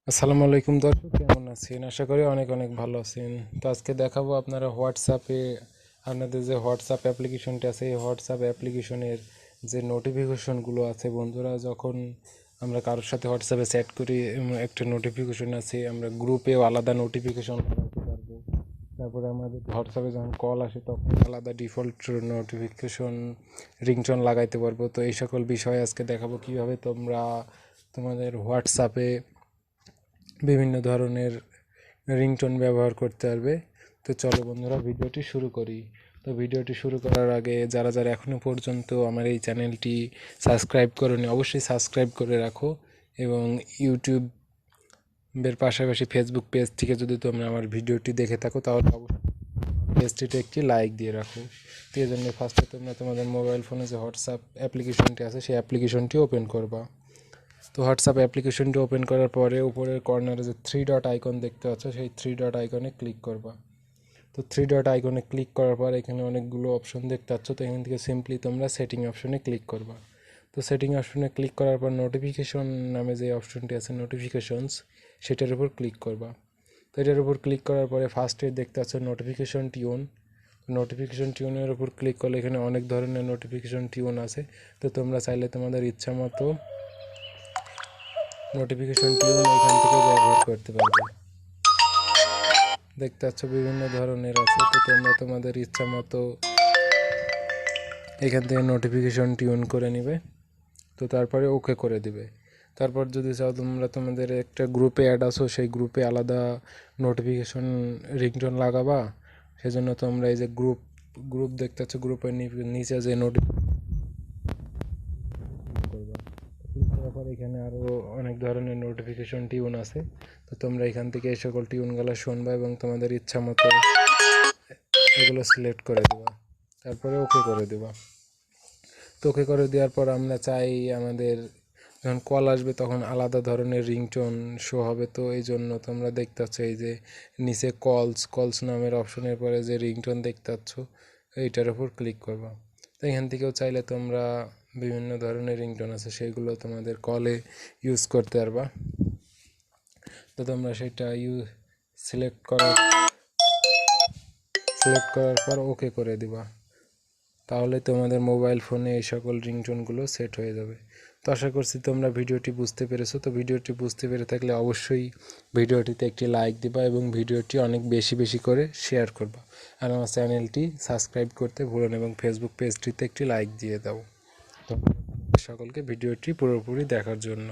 আসসালামু আলাইকুম দর্শক, কেমন আছেন? আশা করি অনেক অনেক ভালো আছেন। তো আজকে দেখাবো আপনারা হোয়াটসঅ্যাপে আপনাদের যে হোয়াটসঅ্যাপ অ্যাপ্লিকেশনটি আছে, এই হোয়াটসঅ্যাপ অ্যাপ্লিকেশনের যে নোটিফিকেশনগুলো আছে, বন্ধুরা যখন আমরা কারোর সাথে হোয়াটসঅ্যাপে চ্যাট করি, একটা নোটিফিকেশন আছে, আমরা গ্রুপেও আলাদা নোটিফিকেশন লাগাতে পারবো। তারপরে আমাদের হোয়াটসঅ্যাপে যখন কল আসে তখন আলাদা ডিফল্ট নোটিফিকেশন রিংটোন লাগাইতে পারবো। তো এই সকল বিষয় আজকে দেখাবো কিভাবে তোমরা তোমাদের হোয়াটসঅ্যাপে বিভিন্ন ধরনের রিংটোন ব্যবহার করতে পারবে। তো চলো বন্ধুরা, ভিডিওটি শুরু করি। তো ভিডিওটি শুরু করার আগে যারা যারা এখনও পর্যন্ত আমার এই চ্যানেলটি সাবস্ক্রাইব করোনি, অবশ্যই সাবস্ক্রাইব করে রাখো। এবং ইউটিউবের পাশাপাশি ফেসবুক পেজ থেকে যদি তোমরা আমার ভিডিওটি দেখে থাকো তাহলে অবশ্যই পেজটিতে একটি লাইক দিয়ে রাখো। তো এই জন্য ফার্স্টে তোমরা তোমাদের মোবাইল ফোনে যে হোয়াটসঅ্যাপ অ্যাপ্লিকেশনটি আছে সেই অ্যাপ্লিকেশনটি ওপেন করবা। তো হোয়াটসঅ্যাপ অ্যাপ্লিকেশনটি ওপেন করার পরে উপরের কর্নারে যে থ্রি ডট আইকন দেখতে পাচ্ছ, সেই থ্রি ডট আইকনে ক্লিক করবা। তো থ্রি ডট আইকনে ক্লিক করার পর এখানে অনেকগুলো অপশন দেখতে পাচ্ছ। তো এখান থেকে সিম্পলি তোমরা সেটিং অপশনে ক্লিক করবা। তো সেটিং অপশনে ক্লিক করার পর নোটিফিকেশন নামে যে অপশনটি আছে নোটিফিকেশনস, সেটার উপর ক্লিক করবা। তো এটার উপর ক্লিক করার পরে ফার্স্টে দেখতে পাচ্ছ নোটিফিকেশন টিউন। নোটিফিকেশন টিউনের উপর ক্লিক করলে এখানে অনেক ধরনের নোটিফিকেশন টিউন আছে। তো তোমরা চাইলে তোমাদের ইচ্ছা মতো নোটিফিকেশন টিউন এখান থেকে ব্যবহার করতে পারবে। দেখতে পাচ্ছ বিভিন্ন ধরনের আছে। তো তোমরা তোমাদের ইচ্ছা মতো এখান থেকে নোটিফিকেশন টিউন করে নিবে। তো তারপরে ওকে করে দিবে। তারপর যদি চাও তোমরা তোমাদের একটা গ্রুপে অ্যাড আসো, সেই গ্রুপে আলাদা নোটিফিকেশন রিংটোন লাগাবা। সেজন্য তোমরা এই যে গ্রুপ গ্রুপ দেখতে পাচ্ছ, গ্রুপের নিচে যে তারপর এখানে আরও অনেক ধরনের নোটিফিকেশন টিউন আছে। তো তোমরা এখান থেকে এই সকল টিউনগুলো শুনবা এবং তোমাদের ইচ্ছা মতো এগুলো সিলেক্ট করে দেবা। তারপরে ওকে করে দেবা। তো ওকে করে দেওয়ার পর আমরা চাই আমাদের যখন কল আসবে তখন আলাদা ধরনের রিংটোন শো হবে। তো এই জন্য তোমরা দেখতে পাচ্ছ এই যে নিচে কলস নামের অপশনের পরে যে রিংটোন দেখতে পাচ্ছ, এইটার উপর ক্লিক করবা। তো এখান থেকেও চাইলে তোমরা বিভিন্ন ধরনের রিংটোন আছে সেইগুলো তোমাদের কলে ইউজ করতে পারবা। তো তোমরা সেটা সিলেক্ট করার পর ওকে করে দিবা। তাহলে তোমাদের মোবাইল ফোনে এই সকল রিংটোনগুলো সেট হয়ে যাবে। তো আশা করছি তোমরা ভিডিওটি বুঝতে পেরেছো। তো ভিডিওটি বুঝতে পেরে থাকলে অবশ্যই ভিডিওটিতে একটি লাইক দিবা এবং ভিডিওটি অনেক বেশি বেশি করে শেয়ার করবা। আর আমার চ্যানেলটি সাবস্ক্রাইব করতে ভুলো না এবং ফেসবুক পেজটিতে একটি লাইক দিয়ে দাও। তো সকলকে ভিডিওটি পুরোপুরি দেখার জন্য।